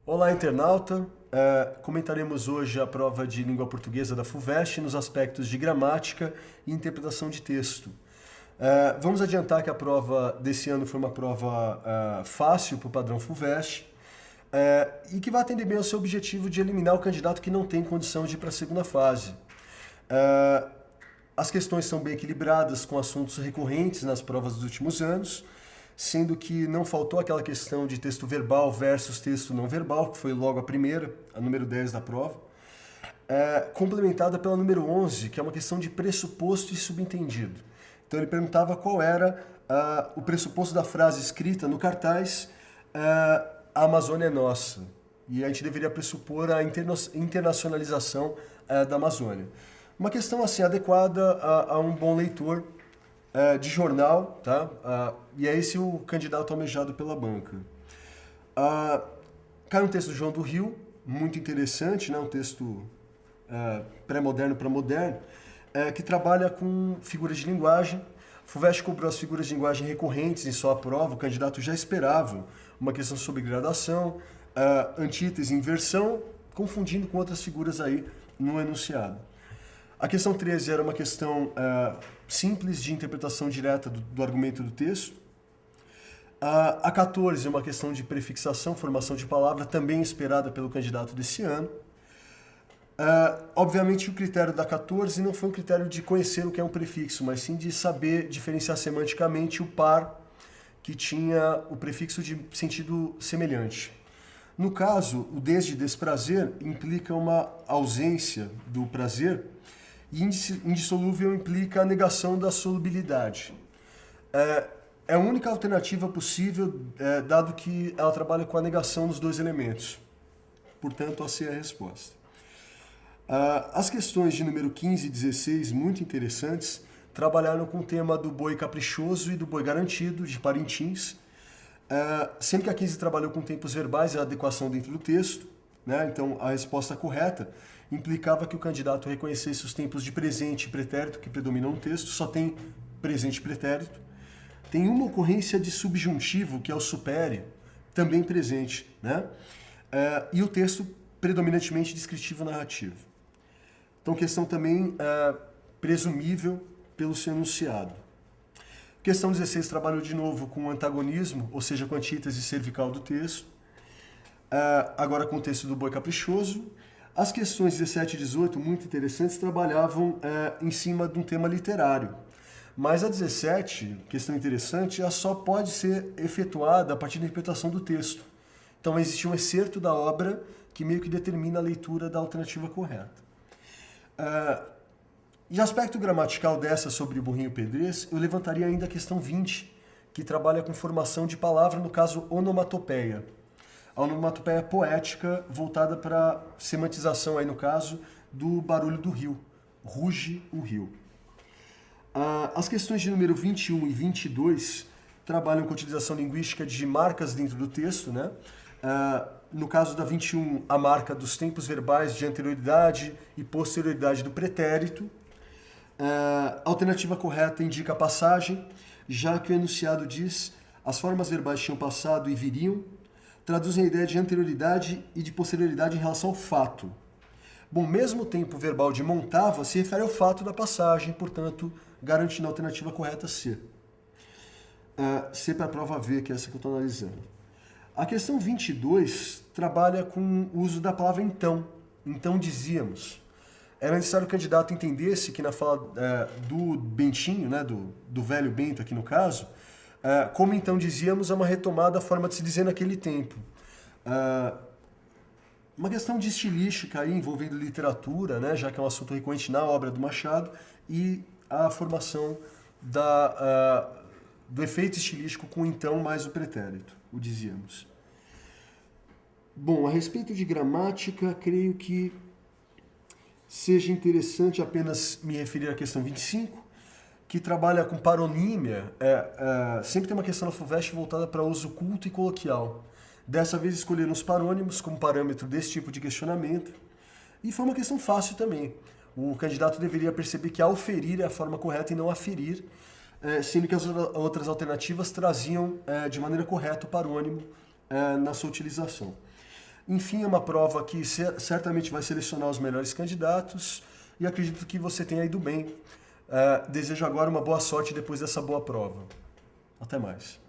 Olá, internauta! Comentaremos hoje a prova de língua portuguesa da FUVEST nos aspectos de gramática e interpretação de texto. Vamos adiantar que a prova desse ano foi uma prova fácil para o padrão FUVEST e que vai atender bem ao seu objetivo de eliminar o candidato que não tem condição de ir para a segunda fase. As questões são bem equilibradas, com assuntos recorrentes nas provas dos últimos anos, sendo que não faltou aquela questão de texto verbal versus texto não verbal, que foi logo a primeira, a número 10 da prova, complementada pela número 11, que é uma questão de pressuposto e subentendido. Então ele perguntava qual era o pressuposto da frase escrita no cartaz a Amazônia é nossa. E a gente deveria pressupor a internacionalização da Amazônia. Uma questão assim adequada a um bom leitor de jornal, tá? E é esse o candidato almejado pela banca. Cai um texto do João do Rio, muito interessante, né? Um texto pré-moderno para moderno, que trabalha com figuras de linguagem. FUVEST cobrou as figuras de linguagem recorrentes em sua prova, o candidato já esperava uma questão sobre gradação, antítese, inversão, confundindo com outras figuras aí no enunciado. A questão 13 era uma questão simples de interpretação direta do argumento do texto. A 14 é uma questão de prefixação, formação de palavra, também esperada pelo candidato desse ano. Obviamente o critério da 14 não foi um critério de conhecer o que é um prefixo, mas sim de saber diferenciar semanticamente o par que tinha o prefixo de sentido semelhante. No caso, o desde desprazer implica uma ausência do prazer, e indissolúvel implica a negação da solubilidade. É a única alternativa possível, dado que ela trabalha com a negação dos dois elementos. Portanto, essa é a resposta. As questões de número 15 e 16, muito interessantes, trabalharam com o tema do boi caprichoso e do boi garantido, de Parintins, sendo que a 15 trabalhou com tempos verbais e a adequação dentro do texto, né? Então, a resposta correta implicava que o candidato reconhecesse os tempos de presente e pretérito que predominam no texto, só tem presente e pretérito. Tem uma ocorrência de subjuntivo, que é o supere, também presente, né? E o texto predominantemente descritivo narrativo. Então, questão também presumível pelo seu enunciado. Questão 16 trabalhou de novo com o antagonismo, ou seja, com a antítese cervical do texto. Agora com o texto do boi caprichoso. As questões 17 e 18, muito interessantes, trabalhavam em cima de um tema literário. Mas a 17, questão interessante, ela só pode ser efetuada a partir da interpretação do texto. Então existe um excerto da obra que meio que determina a leitura da alternativa correta. De aspecto gramatical dessa sobre o burrinho pedrez, eu levantaria ainda a questão 20, que trabalha com formação de palavra, no caso onomatopeia. A onomatopeia poética voltada para semantização, aí no caso, do barulho do rio. Ruge o rio. As questões de número 21 e 22 trabalham com a utilização linguística de marcas dentro do texto, né? No caso da 21, a marca dos tempos verbais de anterioridade e posterioridade do pretérito. A alternativa correta indica a passagem, já que o enunciado diz as formas verbais tinham passado e viriam, traduzem a ideia de anterioridade e de posterioridade em relação ao fato. Bom, mesmo o tempo verbal de montava se refere ao fato da passagem, portanto, garantindo a alternativa correta C. C para a prova V, que é essa que eu estou analisando. A questão 22 trabalha com o uso da palavra então. Então dizíamos. Era necessário que o candidato entendesse que na fala do Bentinho, né, do velho Bento aqui no caso, como então dizíamos, é uma retomada da forma de se dizer naquele tempo. Uma questão de estilística aí, envolvendo literatura, né, já que é um assunto recorrente na obra do Machado, e a formação do efeito estilístico com então mais o pretérito, o dizíamos. Bom, a respeito de gramática, creio que seja interessante apenas me referir à questão 25, que trabalha com paronímia. Sempre tem uma questão na FUVEST voltada para uso culto e coloquial. Dessa vez escolheram os parônimos como parâmetro desse tipo de questionamento. E foi uma questão fácil também. O candidato deveria perceber que auferir é a forma correta e não aferir, sendo que as outras alternativas traziam de maneira correta o parônimo na sua utilização. Enfim, é uma prova que certamente vai selecionar os melhores candidatos e acredito que você tenha ido bem. Desejo agora uma boa sorte depois dessa boa prova. Até mais.